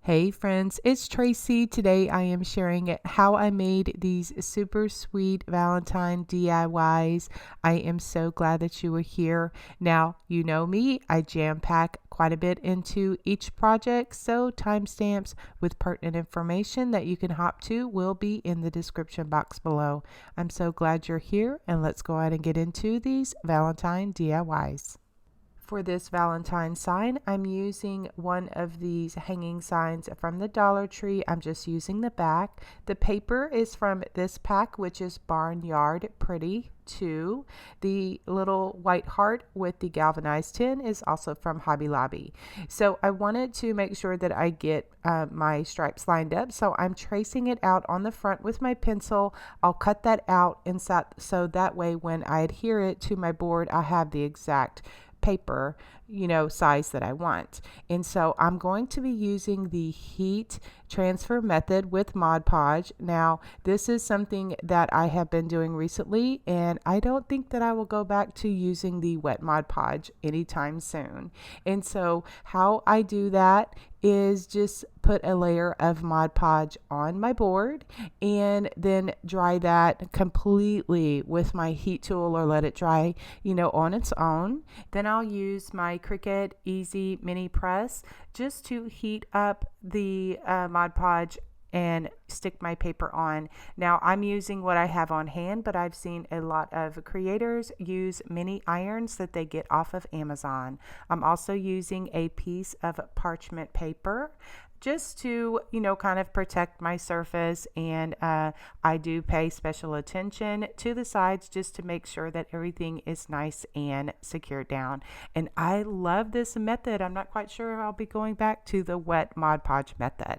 Hey friends, it's Tracy. Today I am sharing how I made these super sweet Valentine DIYs. I am so glad that you were here. Now, you know me, I jam pack quite a bit into each project, so timestamps with pertinent information that you can hop to will be in the description box below. I'm so glad you're here, and let's go ahead and get into these Valentine DIYs. For this Valentine sign, I'm using one of these hanging signs from the Dollar Tree. I'm just using the back. The paper is from this pack, which is Barnyard Pretty 2. The little white heart with the galvanized tin is also from Hobby Lobby. So I wanted to make sure that I get my stripes lined up. So I'm tracing it out on the front with my pencil. I'll cut that out inside so that way when I adhere it to my board, I have the exact paper, size that I want. And so I'm going to be using the heat transfer method with Mod Podge. Now, this is something that I have been doing recently, and I don't think that I will go back to using the wet Mod Podge anytime soon. And so how I do that is just put a layer of Mod Podge on my board and then dry that completely with my heat tool or let it dry, on its own. Then I'll use my Cricut Easy Mini Press just to heat up the Mod Podge and stick my paper on. Now I'm using what I have on hand, but I've seen a lot of creators use mini irons that they get off of Amazon. I'm also using a piece of parchment paper just to, kind of protect my surface. And I do pay special attention to the sides just to make sure that everything is nice and secured down. And I love this method. I'm not quite sure if I'll be going back to the wet Mod Podge method.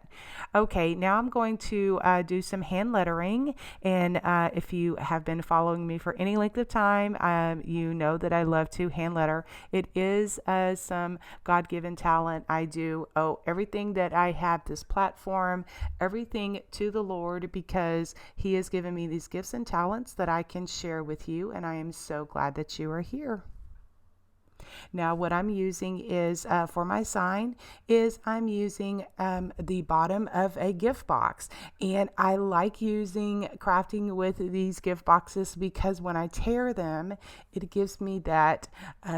Okay, now I'm going to do some hand lettering. And if you have been following me for any length of time, you know that I love to hand letter. It is some God-given talent. I do owe everything that I have, this platform, everything to the Lord, because He has given me these gifts and talents that I can share with you, and I am so glad that you are here. Now what I'm using is for my sign is I'm using the bottom of a gift box, and I like using crafting with these gift boxes because when I tear them, it gives me that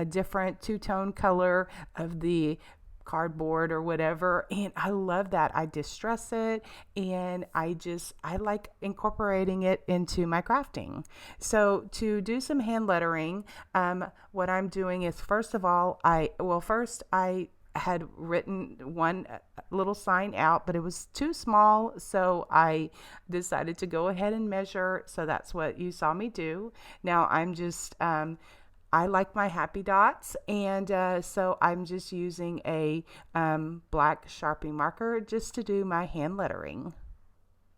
different two-tone color of the cardboard or whatever, and I love that. I distress it, and I like incorporating it into my crafting. So to do some hand lettering, what I'm doing is first I had written one little sign out, but it was too small, so I decided to go ahead and measure. So that's what you saw me do. Now I'm just I like my happy dots, and so I'm just using a black Sharpie marker just to do my hand lettering.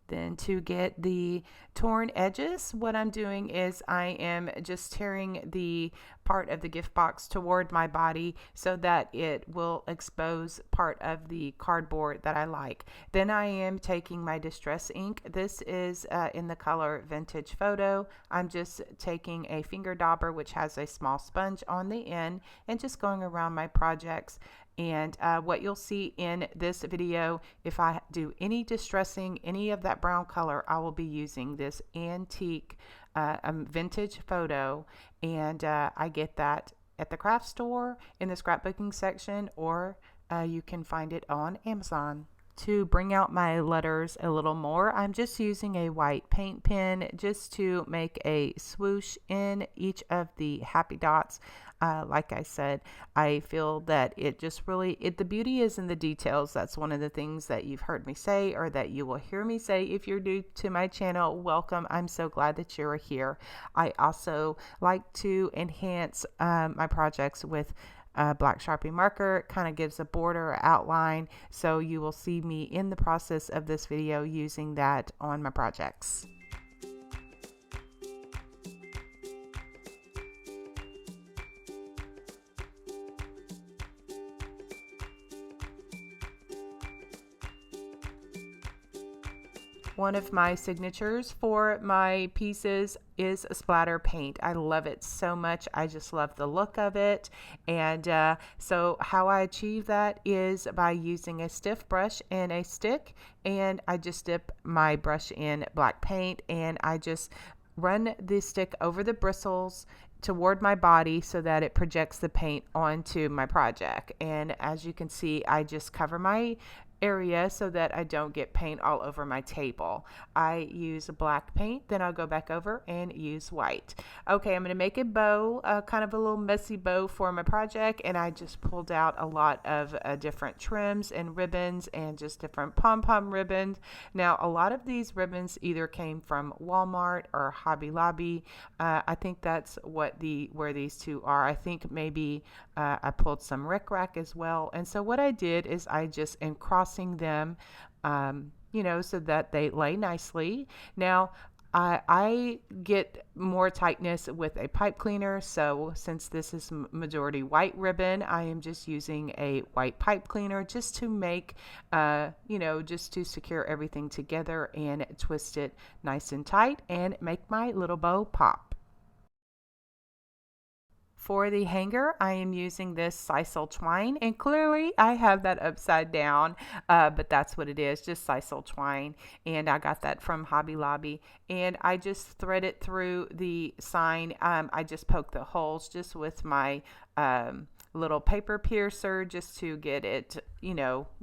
Then to get the torn edges, what I'm doing is I am just tearing the part of the gift box toward my body so that it will expose part of the cardboard that I like. Then I am taking my distress ink. This is in the color Vintage Photo. I'm just taking a finger dauber, which has a small sponge on the end, and just going around my projects. And what you'll see in this video, if I do any distressing, any of that brown color, I will be using this antique Vintage Photo, and I get that at the craft store in the scrapbooking section, or you can find it on Amazon. To bring out my letters a little more, I'm just using a white paint pen just to make a swoosh in each of the happy dots. Like I said, I feel that it just really, the beauty is in the details. That's one of the things that you've heard me say, or that you will hear me say if you're new to my channel. Welcome. I'm so glad that you're here. I also like to enhance my projects with black Sharpie marker. Kind of gives a border or outline, so you will see me in the process of this video using that on my projects. One of my signatures for my pieces is a splatter paint. I love it so much. I just love the look of it. And so how I achieve that is by using a stiff brush and a stick. And I just dip my brush in black paint and I just run the stick over the bristles toward my body so that it projects the paint onto my project. And as you can see, I just cover my area so that I don't get paint all over my table. I use black paint, then I'll go back over and use white. Okay, I'm going to make a bow, kind of a little messy bow for my project, and I just pulled out a lot of different trims and ribbons and just different pom-pom ribbons. Now, a lot of these ribbons either came from Walmart or Hobby Lobby. I think that's where these two are. I think maybe I pulled some Rick Rack as well. And so what I did is I just am crossing them, so that they lay nicely. Now, I get more tightness with a pipe cleaner. So since this is majority white ribbon, I am just using a white pipe cleaner just to make, just to secure everything together and twist it nice and tight and make my little bow pop. For the hanger, I am using this sisal twine, and clearly I have that upside down, but that's what it is, just sisal twine, and I got that from Hobby Lobby, and I just thread it through the sign. I just poke the holes just with my little paper piercer just to get it,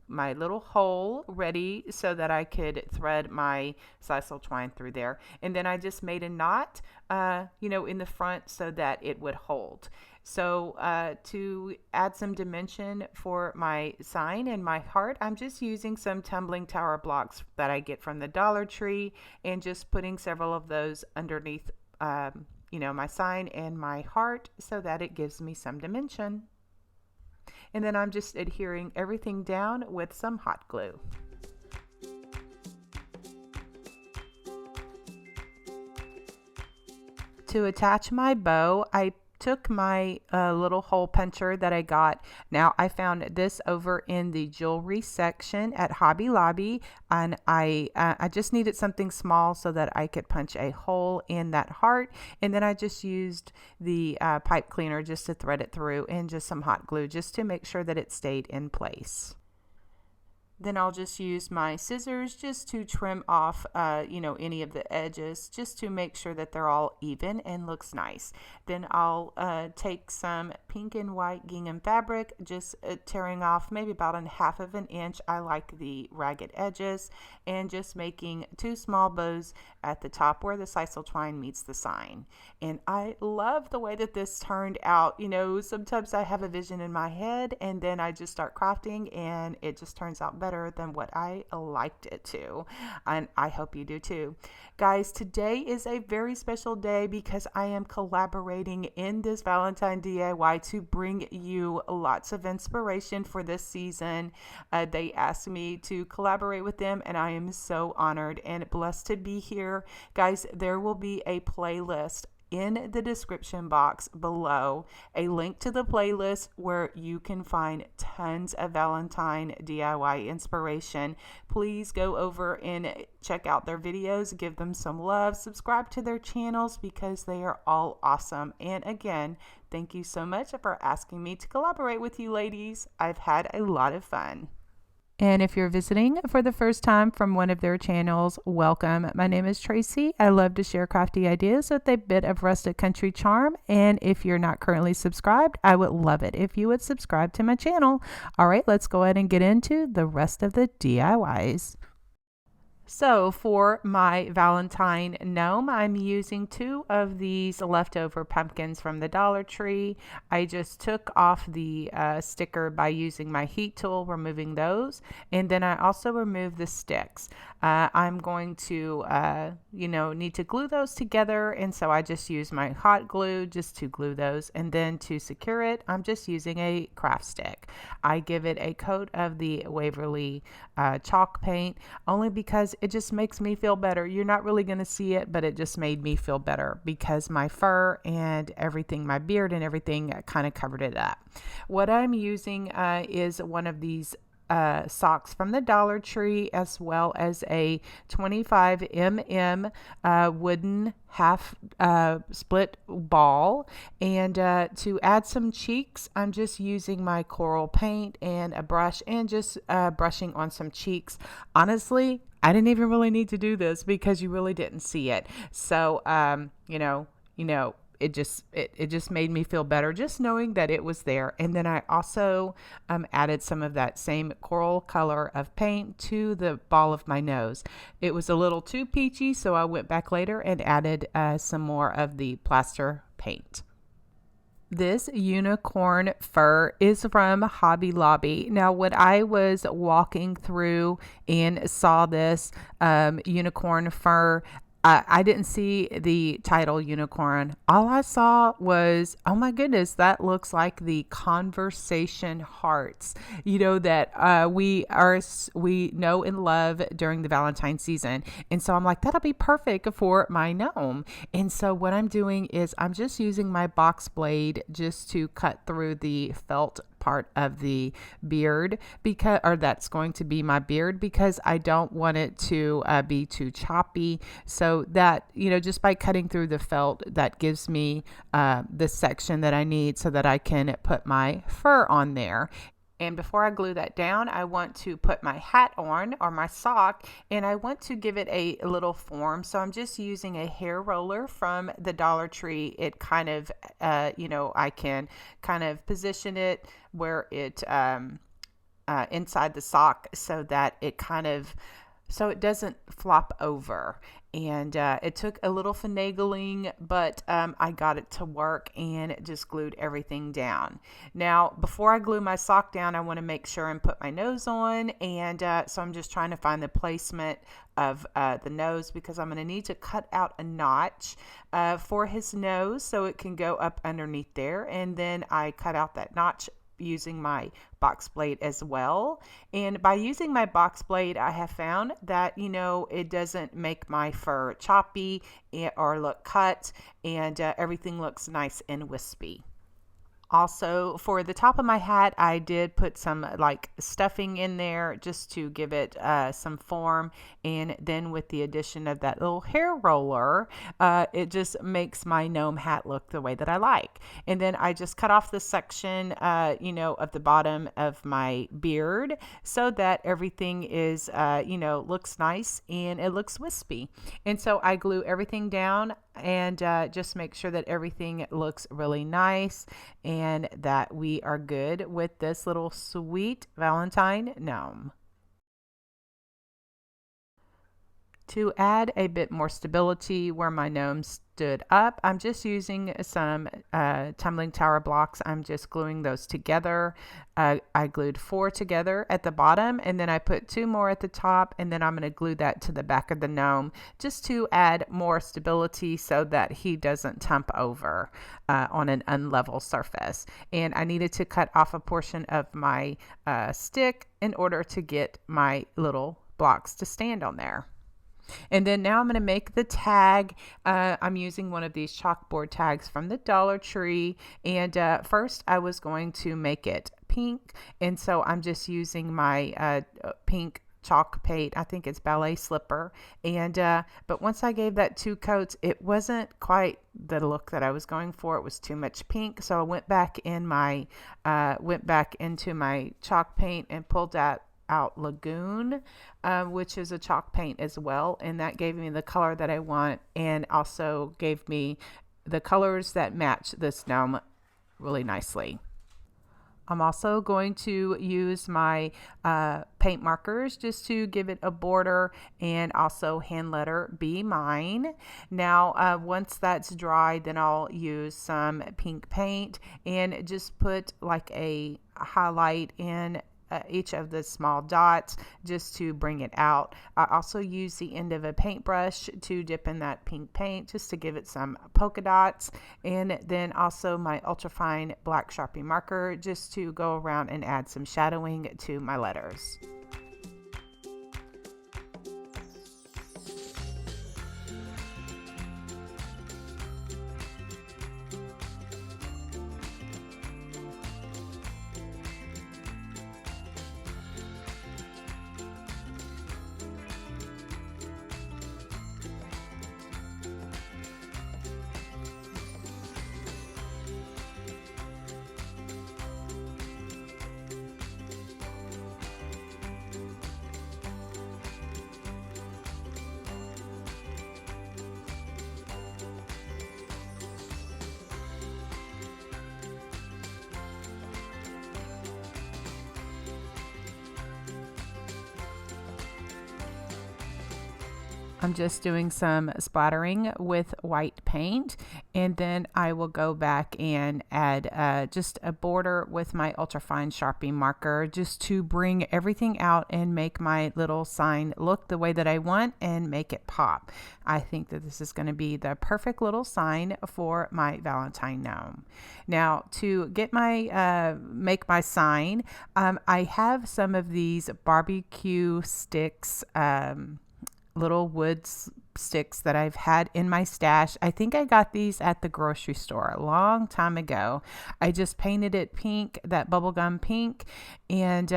my little hole ready so that I could thread my sisal twine through there. And then I just made a knot, in the front so that it would hold. So to add some dimension for my sign and my heart, I'm just using some tumbling tower blocks that I get from the Dollar Tree and just putting several of those underneath, my sign and my heart so that it gives me some dimension. And then I'm just adhering everything down with some hot glue. To attach my bow, I took my little hole puncher that I got. Now I found this over in the jewelry section at Hobby Lobby, and I just needed something small so that I could punch a hole in that heart, and then I just used the pipe cleaner just to thread it through and just some hot glue just to make sure that it stayed in place. Then I'll just use my scissors just to trim off, any of the edges just to make sure that they're all even and looks nice. Then I'll take some pink and white gingham fabric, just tearing off maybe about 1/2 inch. I like the ragged edges, and just making 2 small bows at the top where the sisal twine meets the sign. And I love the way that this turned out. Sometimes I have a vision in my head and then I just start crafting and it just turns out better than what I liked it to, and I hope you do too. Guys, today is a very special day because I am collaborating in this Valentine DIY to bring you lots of inspiration for this season. They asked me to collaborate with them, and I am so honored and blessed to be here. Guys, there will be a playlist in the description box below, a link to the playlist where you can find tons of Valentine DIY inspiration. Please go over and check out their videos, give them some love, subscribe to their channels because they are all awesome. And again, thank you so much for asking me to collaborate with you ladies. I've had a lot of fun. And if you're visiting for the first time from one of their channels, welcome. My name is Tracy. I love to share crafty ideas with a bit of rustic country charm. And if you're not currently subscribed, I would love it if you would subscribe to my channel. All right, let's go ahead and get into the rest of the DIYs. So for my Valentine gnome, I'm using 2 of these leftover pumpkins from the Dollar Tree. I just took off the sticker by using my heat tool, removing those. And then I also removed the sticks. I'm going to, need to glue those together. And so I just use my hot glue just to glue those. And then to secure it, I'm just using a craft stick. I give it a coat of the Waverly chalk paint only because it just makes me feel better. You're not really going to see it, but it just made me feel better because my fur and everything, my beard and everything kind of covered it up. What I'm using is one of these socks from the Dollar Tree, as well as a 25 mm wooden half split ball. And to add some cheeks, I'm just using my coral paint and a brush and just brushing on some cheeks. Honestly, I didn't even really need to do this because you really didn't see it. So, it just made me feel better just knowing that it was there. And then I also added some of that same coral color of paint to the ball of my nose. It was a little too peachy, so I went back later and added some more of the plaster paint. This unicorn fur is from Hobby Lobby. Now, when I was walking through and saw this unicorn fur, I didn't see the title unicorn. All I saw was, oh my goodness, that looks like the conversation hearts, that we know and love during the Valentine season. And so I'm like, that'll be perfect for my gnome. And so what I'm doing is I'm just using my box blade just to cut through the felt part of the beard, or that's going to be my beard, because I don't want it to be too choppy. So that, just by cutting through the felt, that gives me the section that I need so that I can put my fur on there. And before I glue that down, I want to put my hat on, or my sock, and I want to give it a little form. So I'm just using a hair roller from the Dollar Tree. It kind of, I can kind of position it where it inside the sock so that it doesn't flop over. And it took a little finagling, but I got it to work and just glued everything down. Now, before I glue my sock down, I want to make sure and put my nose on. And so I'm just trying to find the placement of the nose, because I'm going to need to cut out a notch for his nose so it can go up underneath there. And then I cut out that notch using my box blade as well. And by using my box blade, I have found that, it doesn't make my fur choppy or look cut, and everything looks nice and wispy. Also, for the top of my hat, I did put some stuffing in there just to give it some form. And then with the addition of that little hair roller, it just makes my gnome hat look the way that I like. And then I just cut off the section, of the bottom of my beard so that everything is, looks nice and it looks wispy. And so I glue everything down and just make sure that everything looks really nice and that we are good with this little sweet Valentine gnome. To add a bit more stability where my gnome stood up, I'm just using some tumbling tower blocks. I'm just gluing those together. I glued 4 together at the bottom, and then I put 2 more at the top, and then I'm going to glue that to the back of the gnome just to add more stability so that he doesn't tump over on an unlevel surface. And I needed to cut off a portion of my stick in order to get my little blocks to stand on there. And then now I'm going to make the tag. I'm using one of these chalkboard tags from the Dollar Tree. And first I was going to make it pink. And so I'm just using my pink chalk paint. I think it's ballet slipper. And but once I gave that 2 coats, it wasn't quite the look that I was going for. It was too much pink. So I went back into my chalk paint and pulled out Lagoon, which is a chalk paint as well, and that gave me the color that I want, and also gave me the colors that match this gnome really nicely. I'm also going to use my paint markers just to give it a border, and also hand letter Be Mine. Now once that's dry, then I'll use some pink paint and just put like a highlight in each of the small dots just to bring it out. I also use the end of a paintbrush to dip in that pink paint just to give it some polka dots, and then also my ultrafine black Sharpie marker just to go around and add some shadowing to my letters. I'm just doing some splattering with white paint, and then I will go back and add just a border with my ultrafine Sharpie marker just to bring everything out and make my little sign look the way that I want and make it pop. I think that this is going to be the perfect little sign for my Valentine gnome. Now, to get my make my sign, I have some of these barbecue sticks, little wood sticks that I've had in my stash. I think I got these at the grocery store a long time ago. I just painted it pink, that bubblegum pink, and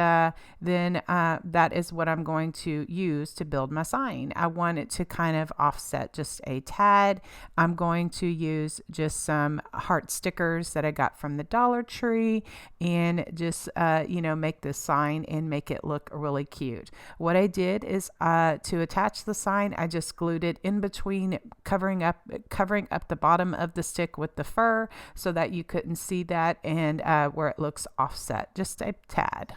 then that is what I'm going to use to build my sign. I want it to kind of offset just a tad. I'm going to use just some heart stickers that I got from the Dollar Tree and just make this sign and make it look really cute. What I did is to attach the sign, I just glued it in between, covering up the bottom of the stick with the fur so that you couldn't see that, and where it looks offset just a tad.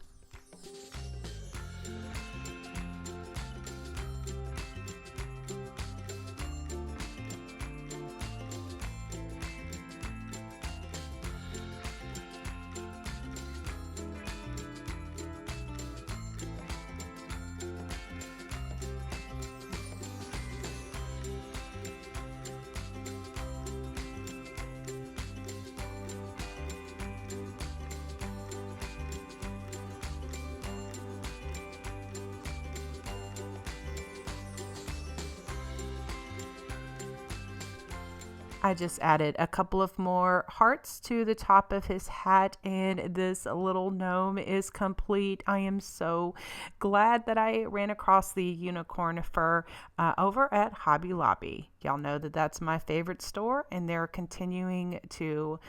I just added a couple of more hearts to the top of his hat, and this little gnome is complete. I am so glad that I ran across the unicorn fur over at Hobby Lobby. Y'all know that that's my favorite store, and they're continuing to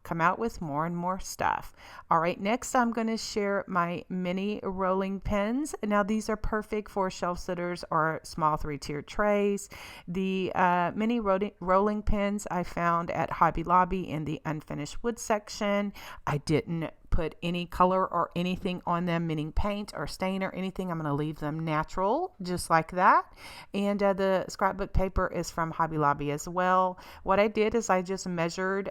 come out with more and more stuff. All right, next I'm going to share my mini rolling pins. Now these are perfect for shelf sitters or small 3-tiered trays. The mini rolling pins I found at Hobby Lobby in the unfinished wood section. I didn't put any color or anything on them, meaning paint or stain or anything. I'm going to leave them natural just like that. And the scrapbook paper is from Hobby Lobby as well. What I did is I just measured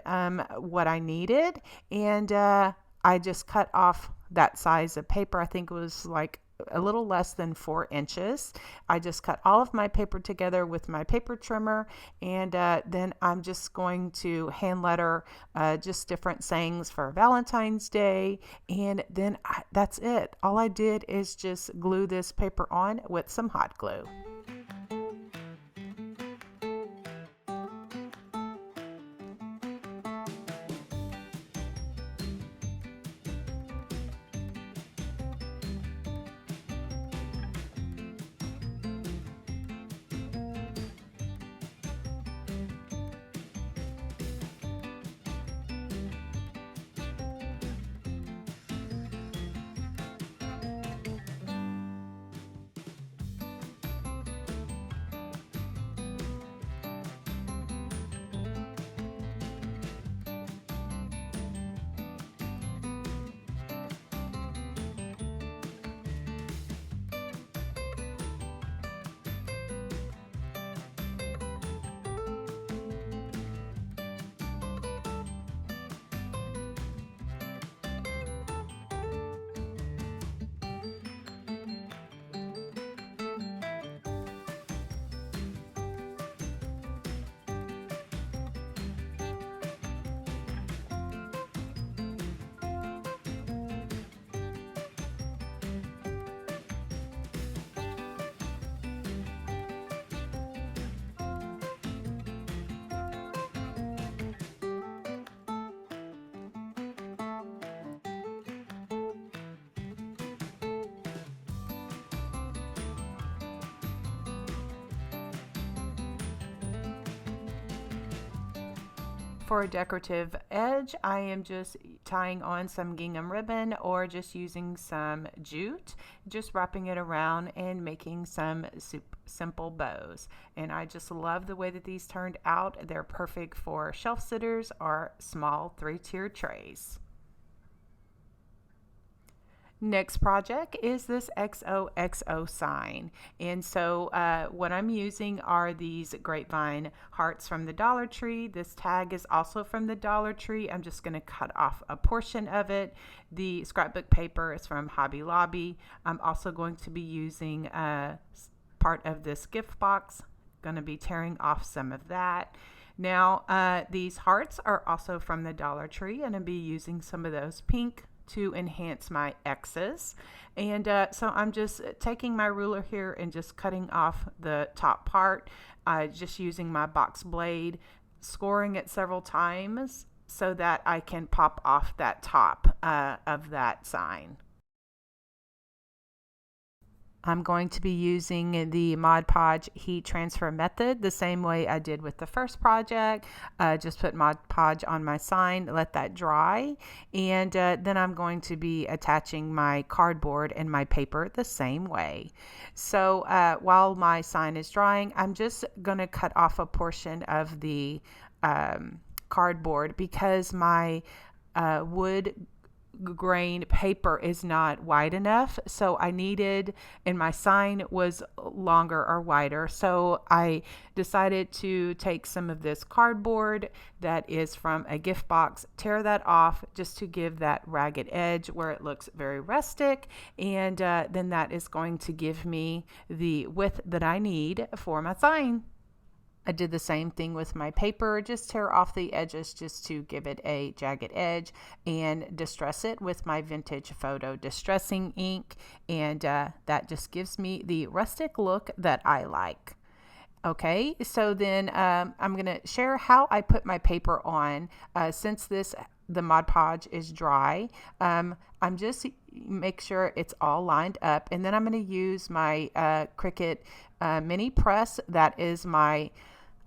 what I needed, and I just cut off that size of paper. I think it was like a little less than 4 inches. I just cut all of my paper together with my paper trimmer, and then I'm just going to hand letter just different sayings for Valentine's Day, and then that's it. All I did is just glue this paper on with some hot glue. For a decorative edge, I am just tying on some gingham ribbon or just using some jute, just wrapping it around and making some simple bows. And I just love the way that these turned out. They're perfect for shelf sitters or small 3-tiered trays. Next project is this XOXO sign. And so what I'm using are these grapevine hearts from the Dollar Tree. This tag is also from the Dollar Tree. I'm just going to cut off a portion of it. The scrapbook paper is from Hobby Lobby. I'm also going to be using part of this gift box. Going to be tearing off some of that. Now these hearts are also from the Dollar Tree, and I'll be using some of those pink to enhance my X's. And so I'm just taking my ruler here and just cutting off the top part, just using my box blade, scoring it several times so that I can pop off that top of that sign. I'm going to be using the Mod Podge heat transfer method the same way I did with the first project. Just put Mod Podge on my sign, let that dry, and then I'm going to be attaching my cardboard and my paper the same way. So while my sign is drying, I'm just going to cut off a portion of the cardboard because my wood grain paper is not wide enough, so I needed, and my sign was longer or wider, so I decided to take some of this cardboard that is from a gift box, tear that off just to give that ragged edge where it looks very rustic, and then that is going to give me the width that I need for my sign. I did the same thing with my paper, just tear off the edges just to give it a jagged edge and distress it with my vintage photo distressing ink, and that just gives me the rustic look that I like. Okay, so then I'm going to share how I put my paper on. Since the Mod Podge is dry, I'm just make sure it's all lined up, and then I'm going to use my Cricut mini press. That is my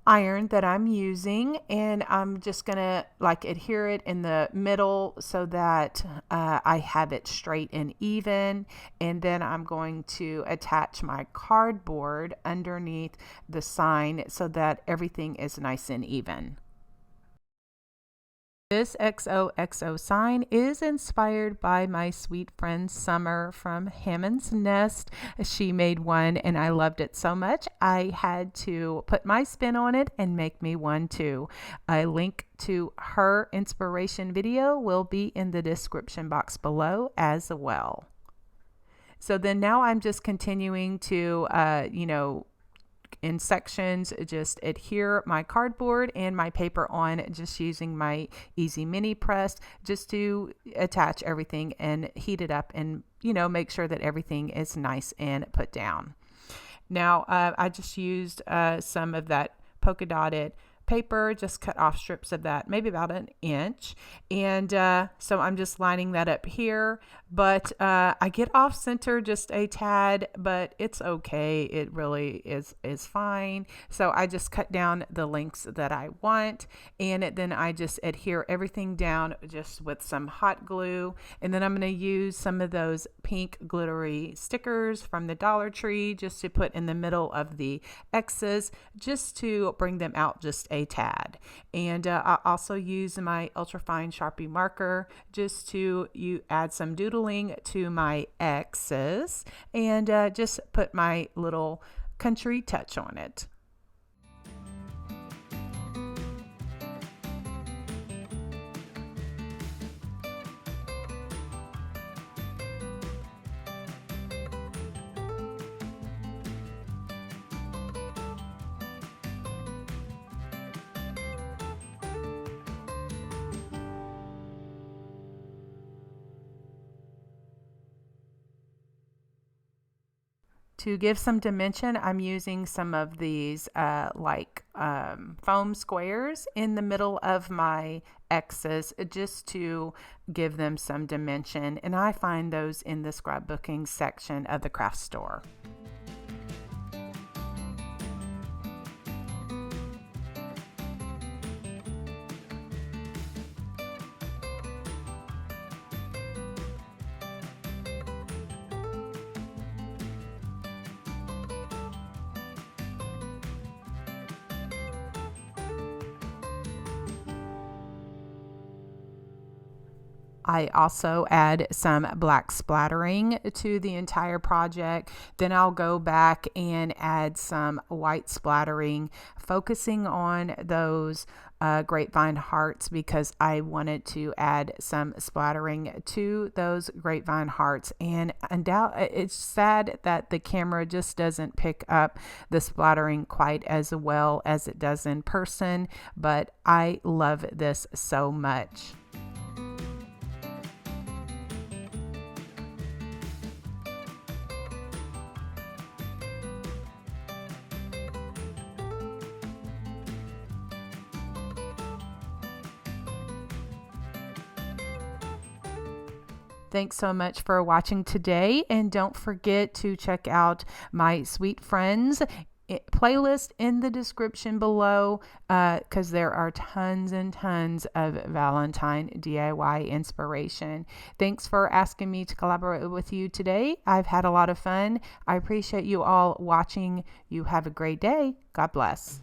iron that I'm using, and I'm just gonna adhere it in the middle so that I have it straight and even, and then I'm going to attach my cardboard underneath the sign so that everything is nice and even. This XOXO sign is inspired by my sweet friend Summer from Hammond's Nest. She made one and I loved it so much I had to put my spin on it and make me one too. A link to her inspiration video will be in the description box below as well. So then now I'm just continuing to, in sections, just adhere my cardboard and my paper on, just using my easy mini press just to attach everything and heat it up and make sure that everything is nice and put down. Now I just used some of that polka dotted paper, just cut off strips of that, maybe about an inch, and so I'm just lining that up here, but I get off center just a tad, but it's okay, it really is fine. So I just cut down the lengths that I want, and then I just adhere everything down just with some hot glue, and then I'm going to use some of those pink glittery stickers from the Dollar Tree just to put in the middle of the X's, just to bring them out just a tad. And I also use my ultrafine Sharpie marker just to add some doodling to my X's and just put my little country touch on it. To give some dimension, I'm using some of these foam squares in the middle of my X's just to give them some dimension, and I find those in the scrapbooking section of the craft store. I also add some black splattering to the entire project. Then I'll go back and add some white splattering, focusing on those grapevine hearts because I wanted to add some splattering to those grapevine hearts. And it's sad that the camera just doesn't pick up the splattering quite as well as it does in person, but I love this so much. Thanks so much for watching today, and don't forget to check out my Sweet Friends playlist in the description below because there are tons and tons of Valentine DIY inspiration. Thanks for asking me to collaborate with you today. I've had a lot of fun. I appreciate you all watching. You have a great day. God bless.